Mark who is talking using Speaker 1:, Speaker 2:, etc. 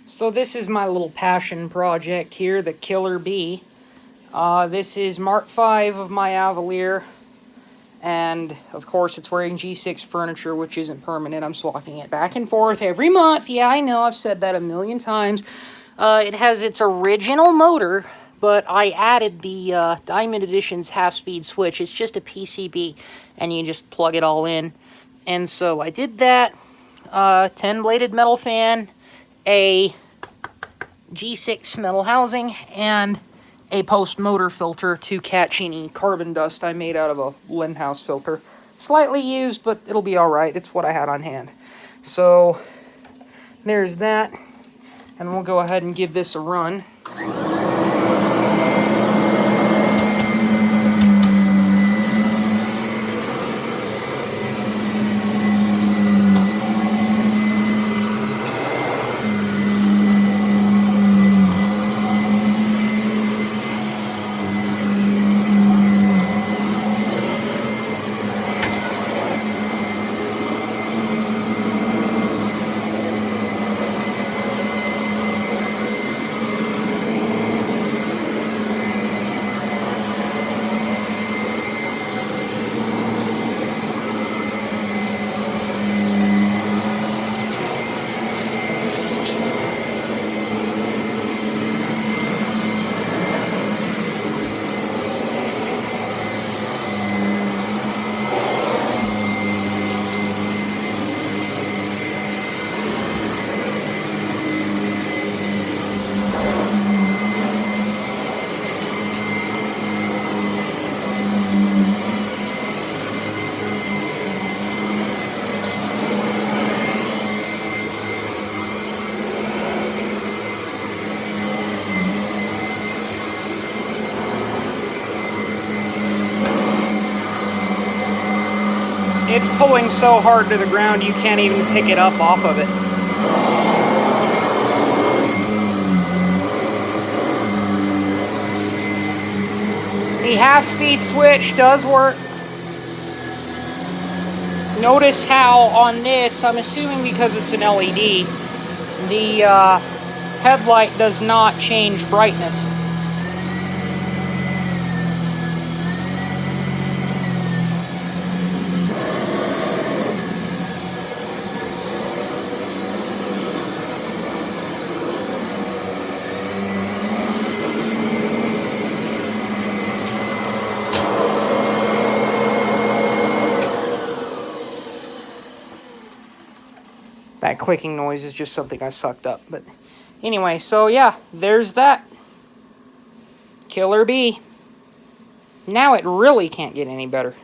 Speaker 1: So this is my little passion project here, the Killer Bee. This is Mark V of my Avalier, and of course it's wearing G6 furniture, which isn't permanent. I'm swapping it back and forth every month. Yeah, I know, I've said that a million times. It has its original motor, but I added the Diamond Edition's half-speed switch. It's just a PCB, and you just plug it all in. And so I did that. 10-bladed metal fan, a G6 metal housing, and a post-motor filter to catch any carbon dust I made out of a Lindhouse filter. Slightly used, but it'll be alright. It's what I had on hand. So, there's that. And we'll go ahead and give this a run. It's pulling so hard to the ground you can't even pick it up off of it. The half-speed switch does work. Notice how on this, I'm assuming because it's an LED, the headlight does not change brightness. That clicking noise is just something I sucked up. But anyway, so yeah, there's that. Killer Bee. Now it really can't get any better.